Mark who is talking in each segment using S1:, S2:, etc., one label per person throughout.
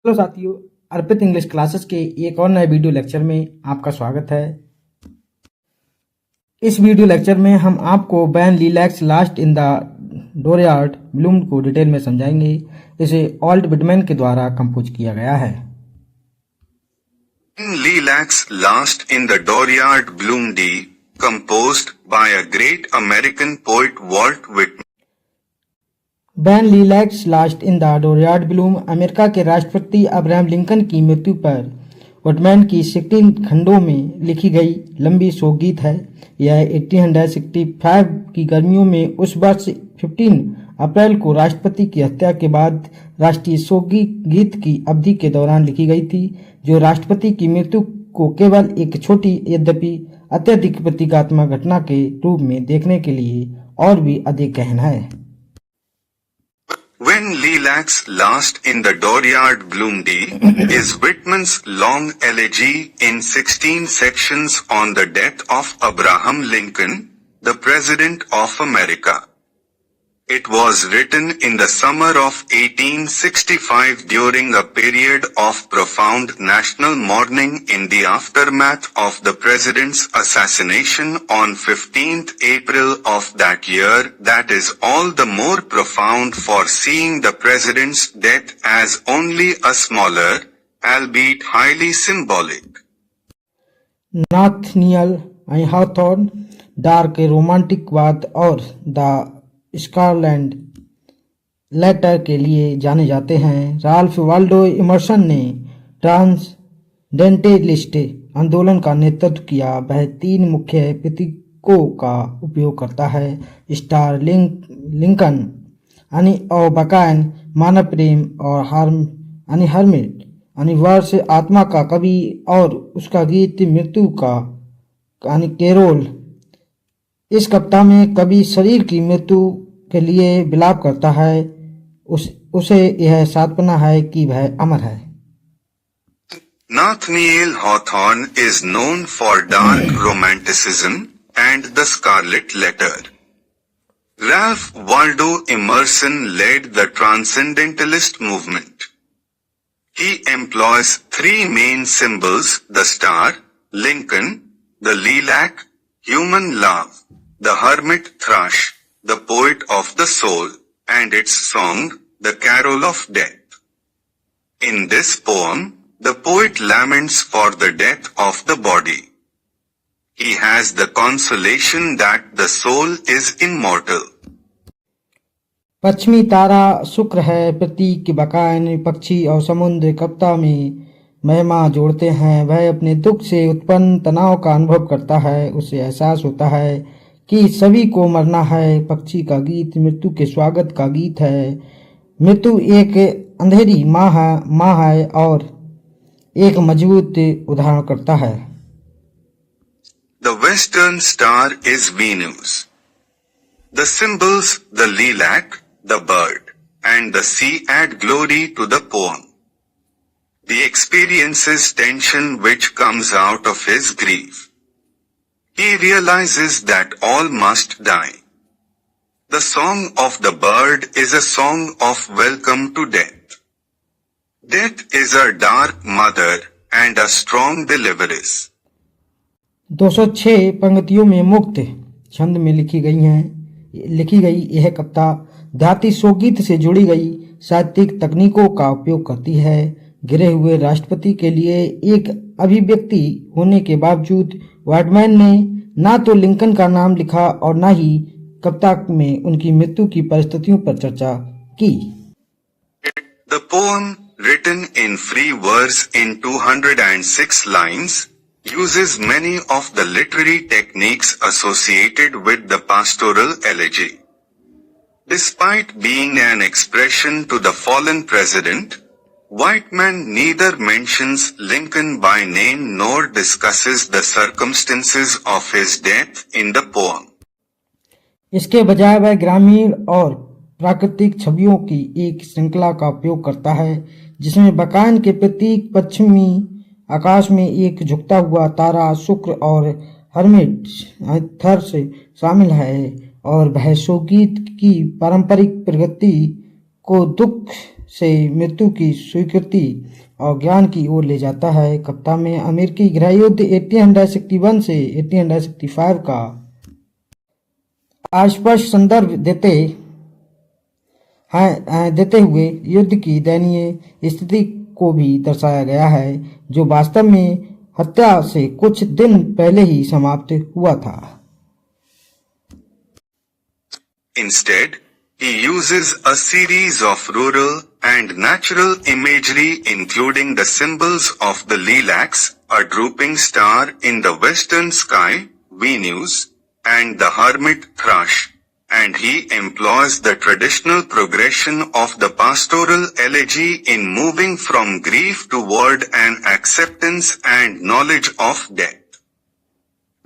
S1: Hello साथियों, अर्पित English classes के एक और नए वीडियो लेक्चर में आपका स्वागत है। इस वीडियो लेक्चर में हम आपको when lilacs last in the dooryard bloom को डिटेल में समझाएंगे। इसे ऑल्ट विटमैन के द्वारा कंपोज किया गया है।
S2: Lilacs Last in the Dooryard Bloom D, composed by a great American poet Walt Whitman.
S1: When lilacs last in the dooryard bloom America के राष्ट्रपति अब्राहम लिंकन की मृत्यु पर विटमैन की 16 खंडों में लिखी गई लंबी शोक गीत है। यह 1865 की गर्मियों में उस वर्ष 15 अप्रैल को राष्ट्रपति की हत्या के बाद राष्ट्रीय शोक गीत की अवधि के दौरान लिखी गई थी, जो राष्ट्रपति की मृत्यु को केवल एक छोटी यद्यपि अत्यधिक प्रतीकात्मक घटना के रूप में देखने के लिए और भी अधिक गहन है।
S2: When Lilacs Last in the Dooryard Bloom D is Whitman's long elegy in 16 sections on the death of Abraham Lincoln, the President of America. It was written in the summer of 1865 during a period of profound national mourning in the aftermath of the President's assassination on 15th April of that year. That is all the more profound for seeing the President's death as only a smaller, albeit highly symbolic.
S1: Nathaniel Hawthorne dark रोमांटिकवाद और the स्कारलैंड letter के लिए जाने जाते हैं। Ralph Waldo immersion ने ट्रांसडेंटेलिस्ट आंदोलन का नेतृत्व किया। वह 3 मुख्य प्रतीकों का उपयोग करता है: स्टार, लिंकन और बकायन, मानव प्रेम, और हर्मिट वर्ष, आत्मा का कवि, और उसका गीत मृत्यु का केरोल। इस कविता में कवि शरीर की मृत्यु के लिए विलाप करता है। उसे यह सांत्वना है कि वह अमर है।
S2: Nathaniel Hawthorne is known for dark romanticism and the Scarlet Letter. Ralph Waldo Emerson led the Transcendentalist movement. He employs 3 main symbols: the star, Lincoln; the lilac, human love; the hermit thrush, the poet of the soul, and its song, the carol of death. In this poem, the poet laments for the death of the body. He has the consolation that the soul is immortal.
S1: पश्चिमी तारा शुक्र है, प्रतीक बकायन पक्षी और समुद्र कविता में महिमा जोड़ते हैं। वह अपने दुख से उत्पन्न तनाव का अनुभव करता है। उसे एहसास होता है कि सभी को मरना है। पक्षी का गीत मृत्यु के स्वागत का गीत है। मृत्यु एक अंधेरी माँ है और एक मजबूत उदाहरण करता है।
S2: The western star is Venus. The symbols, the lilac, the bird, and the sea add glory to the poem. He experiences tension which comes out of his grief. He realizes that all must die. The song of the bird is a song of welcome to death. Death is a dark mother and a strong deliveress.
S1: 206 पंक्तियों में मुक्त छंद में लिखी गई यह कविता धाती शोकगीत से जुड़ी गई साहित्यिक तकनीकों का उपयोग करती है। गिरे हुए राष्ट्रपति के लिए एक अभिव्यक्ति होने के बावजूद विटमैन ने ना तो लिंकन का नाम लिखा और ना ही कविता में उनकी मृत्यु की परिस्थितियों पर चर्चा की।
S2: The poem, written in free verse in 206 lines, uses many of the literary techniques associated with the pastoral elegy. Despite being an expression to the fallen president, Whitman neither mentions Lincoln by name nor discusses the circumstances of his death in the poem.
S1: इसके बजाय वह ग्रामीण और प्राकृतिक छवियों की एक श्रृंखला का उपयोग करता है, जिसमें बकायन के प्रतीक पश्चिमी आकाश में एक झुकता हुआ तारा शुक्र और हर्मिट थर्स शामिल है, और वह शोकगीत की पारंपरिक प्रगति को दुख से मृत्यु की स्वीकृति और ज्ञान की ओर ले जाता है। कविता में अमेरिकी गृहयुद्ध 1861 से 1865 का अस्पष्ट संदर्भ देते हुए युद्ध की दयनीय स्थिति को भी दर्शाया गया है, जो वास्तव में हत्या से कुछ दिन पहले ही समाप्त हुआ था।
S2: Instead, he uses a series of rural and natural imagery including the symbols of the lilacs, a drooping star in the western sky, Venus, and the hermit thrush, and he employs the traditional progression of the pastoral elegy in moving from grief toward an acceptance and knowledge of death.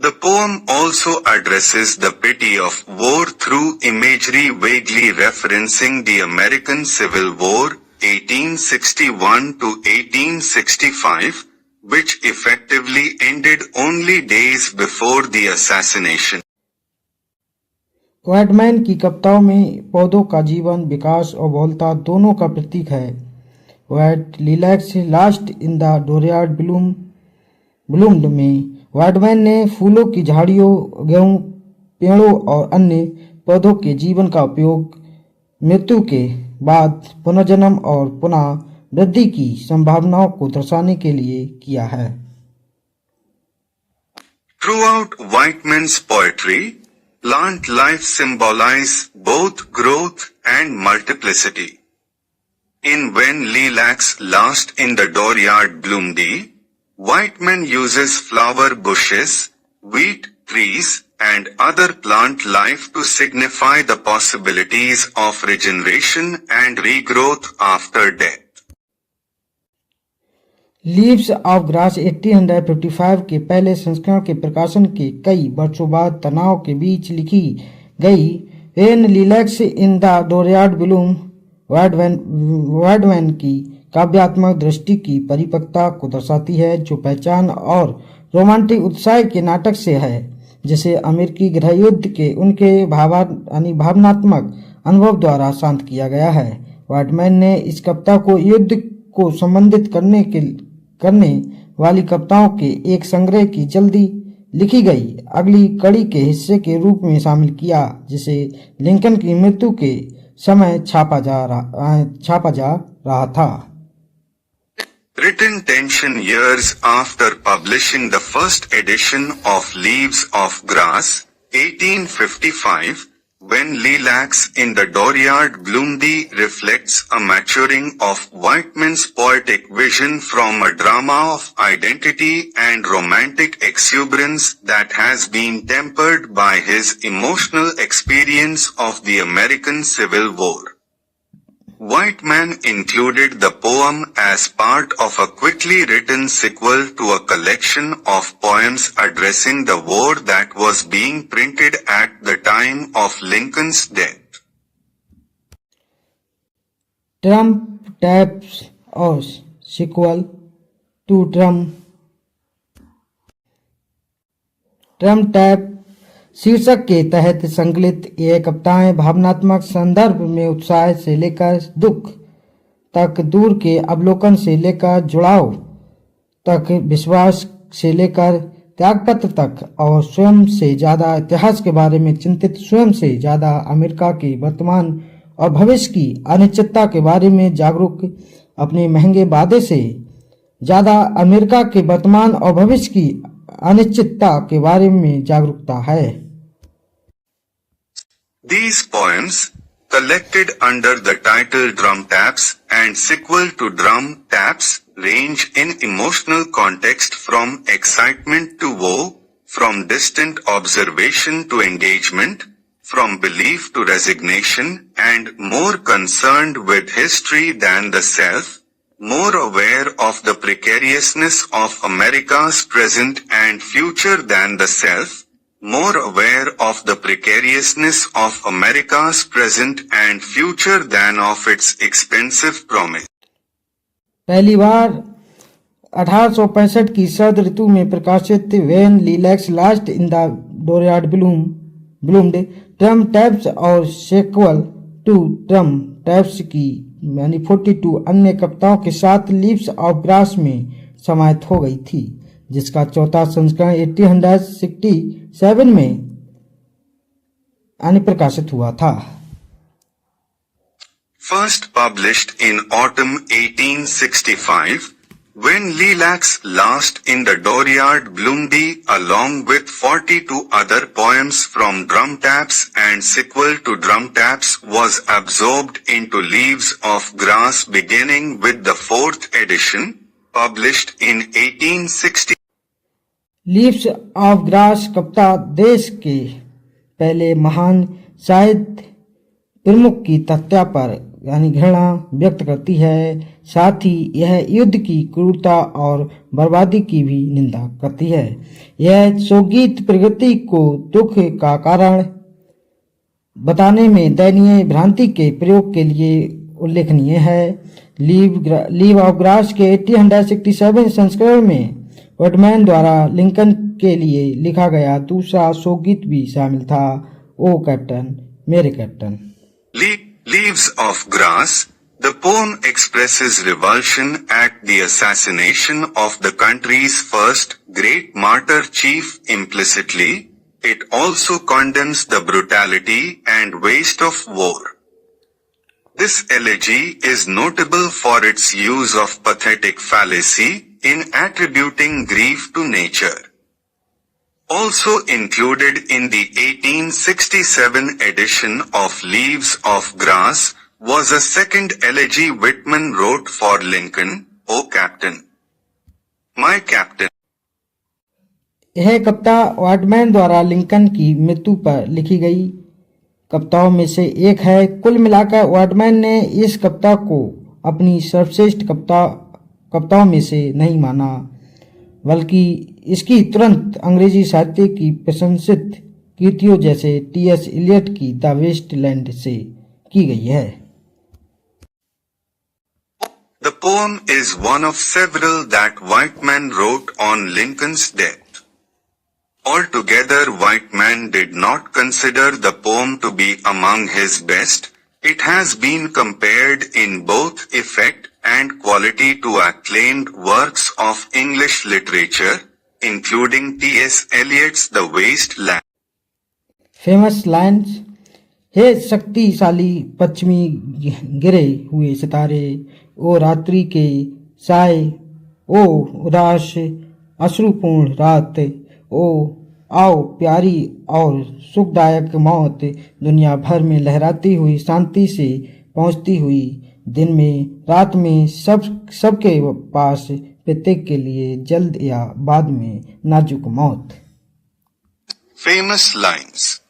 S2: The poem also addresses the pity of war through imagery vaguely referencing the American Civil War, 1861 to 1865, which effectively ended only days before the assassination.
S1: Whitman की कविताओं में पौधों का जीवन, विकास और बहुलता दोनों का प्रतीक है। White lilacs last in the dooryard bloomed में व्हाइटमैन ने फूलों की झाड़ियों, गेहूं, पेड़ों और अन्य पौधों के जीवन का उपयोग मृत्यु के बाद पुनर्जन्म और पुनः वृद्धि की संभावनाओं को दर्शाने के लिए किया है।
S2: Throughout Whiteman's poetry, plant life symbolize both growth and multiplicity. In When Lilacs Last in the Dooryard Bloomed, Whiteman uses flower bushes, wheat trees, and other plant life to signify the possibilities of regeneration and regrowth after death.
S1: Leaves of grass 1855 के पहले संस्करण के प्रकाशन के कई वर्षों बाद तनाव के बीच लिखी गई when lilacs in the dooryard bloom Whitman की काव्यात्मक दृष्टि की परिपक्वता को दर्शाती है, जो पहचान और रोमांटिक उत्साह के नाटक से है, जिसे अमेरिकी गृहयुद्ध के उनके भावनात्मक अनुभव द्वारा शांत किया गया है। व्हाइटमैन ने इस कविता को युद्ध को संबंधित करने वाली कविताओं के एक संग्रह की जल्दी लिखी गई अगली कड़ी के हिस्से के रूप में शामिल किया, जिसे लिंकन की मृत्यु के समय छापा जा रहा था।
S2: Written 10 years after publishing the first edition of Leaves of Grass, 1855, When Lilacs in the Dooryard Bloomed reflects a maturing of Whiteman's poetic vision from a drama of identity and romantic exuberance that has been tempered by his emotional experience of the American Civil War. Whiteman included the poem as part of a quickly written sequel to a collection of poems addressing the war that was being printed at the time of Lincoln's death.
S1: Trump taps or sequel to Trump tap शीर्षक के तहत संकलित ये कविताएं भावनात्मक संदर्भ में उत्साह से लेकर दुख तक, दूर के अवलोकन से लेकर जुड़ाव तक, विश्वास से लेकर त्यागपत्र तक और स्वयं से ज्यादा इतिहास के बारे में चिंतित, स्वयं से ज्यादा अमेरिका के वर्तमान और भविष्य की अनिश्चितता के बारे में जागरूक, अपने महंगे वादे से ज्यादा अमेरिका के वर्तमान और भविष्य की अनिश्चितता के बारे में जागरूकता है।
S2: These poems, collected under the title Drum Taps and sequel to Drum Taps, range in emotional context from excitement to woe, from distant observation to engagement, from belief to resignation, and more concerned with history than the self, more aware of the precariousness of America's present and future than the self, more aware of the precariousness of America's present and future than of its expensive promise.
S1: पहली बार 1865 की शरद ऋतु में प्रकाशित when lilacs last in the dooryard bloomed drum taps और sequel to Trump taps की यानी 42 अन्य कविताओं के साथ लीव्स ऑफ ग्रास में समाहित हो गई थी, जिसका चौथा संस्करण 1867 में यानी प्रकाशित हुआ था।
S2: First published in autumn 1865, when Lilacs Last in the Dooryard Bloomsday along with 42 other poems from Drum Taps and sequel to Drum Taps was absorbed into Leaves of Grass beginning with the 4th edition, published in 1860.
S1: Leaves of grass कविता देश के पहले महान साहित्य प्रमुख की हत्या पर यानी घृणा व्यक्त करती है। साथ ही यह युद्ध की क्रूरता और बर्बादी की भी निंदा करती है। यह शोकगीत प्रगति को दुख का कारण बताने में दयनीय भ्रांति के प्रयोग के लिए उल्लेखनीय है। लीव ऑफ ग्रास के 1867 संस्करण में वर्डमैन द्वारा लिंकन के लिए लिखा गया दूसरा शोकगीत भी शामिल था, ओ कैप्टन मेरे captain.
S2: Leaves of Grass, the poem expresses revulsion at the assassination of the country's first great martyr chief implicitly. It also condemns the brutality and waste of war. This elegy is notable for its use of pathetic fallacy in attributing grief to nature. Also included in the 1867 edition of Leaves of Grass was a second elegy Whitman wrote for Lincoln, O Captain, My Captain.
S1: यह कविता वर्डमैन द्वारा Lincoln की मृत्यु पर लिखी गई कविताओं में से एक है। कुल मिलाकर वर्डमैन ने इस कविता को अपनी सर्वश्रेष्ठ कविताओं में से नहीं माना, बल्कि इसकी तुरंत अंग्रेजी साहित्य की प्रशंसित कृतियों जैसे टी.एस. इलियट की द वेस्टलैंड से की गई है।
S2: The poem is one of several that Whiteman wrote on Lincoln's death. Altogether, Whiteman did not consider the poem to be among his best. It has been compared in both effect and quality to acclaimed works of English literature, including T.S. Eliot's The Waste Land.
S1: Famous lines, हे शक्तिशाली पश्चिमी गिरे हुए सितारे, ओ रात्रि के साए, ओ उदास अश्रुपूर्ण रात, ओ आओ प्यारी और सुखदायक मौत, दुनिया भर में लहराती हुई शांति से पहुंचती हुई दिन में रात में सबके पास प्रत्येक के लिए जल्द या बाद में नाजुक मौत।
S2: Famous lines.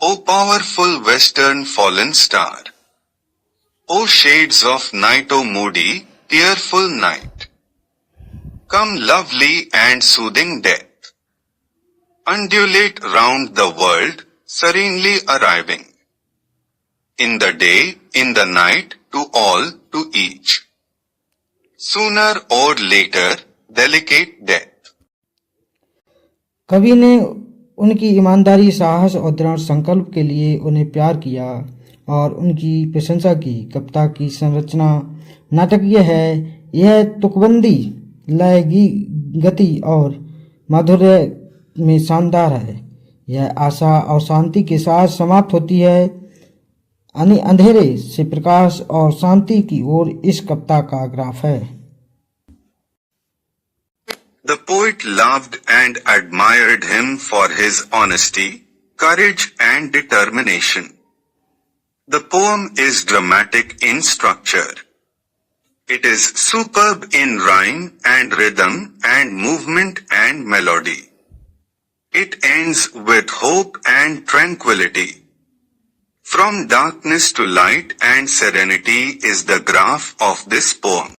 S2: O powerful western fallen star, O shades of night, O moody, tearful night, come lovely and soothing death, undulate round the world, serenely arriving, in the day, in the night, to all, to each, sooner or later, delicate death.
S1: कवि ने उनकी ईमानदारी, साहस और दृढ़ संकल्प के लिए उन्हें प्यार किया और उनकी प्रशंसा की। कविता की संरचना नाटकीय है। यह तुकबंदी, लय, गति और माधुर्य में शानदार है। यह आशा और शांति के साथ समाप्त होती है, यानी अंधेरे से प्रकाश और शांति की ओर इस कविता का ग्राफ है।
S2: The poet loved and admired him for his honesty, courage and determination. The poem is dramatic in structure. It is superb in rhyme and rhythm and movement and melody. It ends with hope and tranquility. From darkness to light and serenity is the graph of this poem.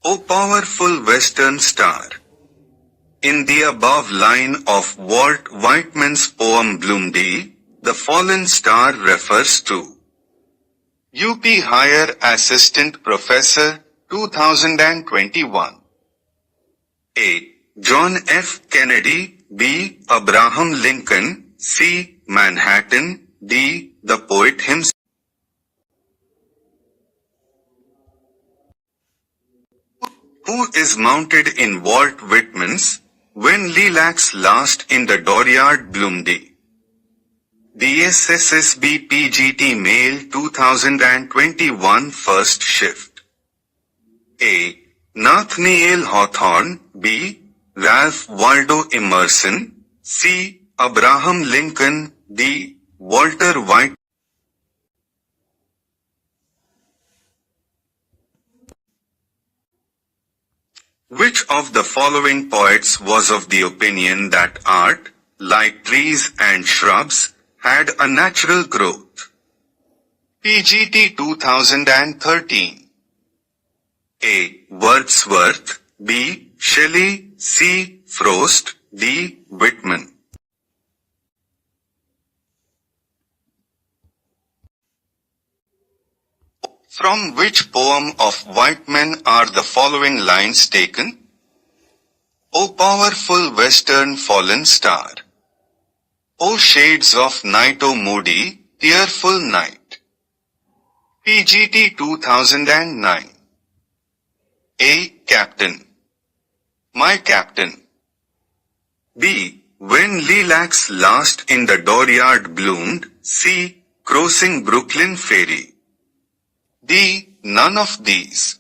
S2: O powerful western star. In the above line of Walt Whitman's poem Bloomsday, the fallen star refers to UP Higher Assistant Professor 2021. A. John F. Kennedy. B. Abraham Lincoln. C. Manhattan. D. The poet himself. Who is mounted in Walt Whitman's When Lilacs Last in the Dooryard Bloomed? The SSSB PGT Mail 2021 First Shift. A. Nathaniel Hawthorne. B. Ralph Waldo Emerson. C. Abraham Lincoln. D. Walter White. Which of the following poets was of the opinion that art, like trees and shrubs, had a natural growth? PGT 2013. A. Wordsworth. B. Shelley. C. Frost. D. Whitman. From which poem of Whitman are the following lines taken? O powerful western fallen star! O shades of night, O moody, tearful night! PGT 2009. A. Captain. My Captain. B. When Lilacs Last in the Dooryard Bloomed. C. Crossing Brooklyn Ferry. D. None of these.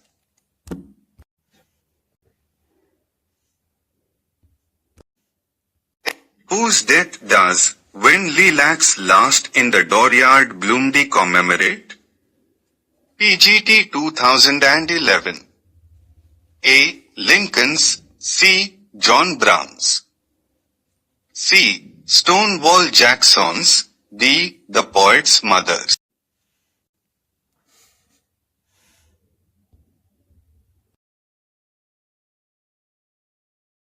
S2: Whose death does When Lilacs Last in the Dooryard Bloomed commemorate? PGT 2011. A. Lincoln's. C. John Brown's. C. Stonewall Jackson's. D. The poet's mother's.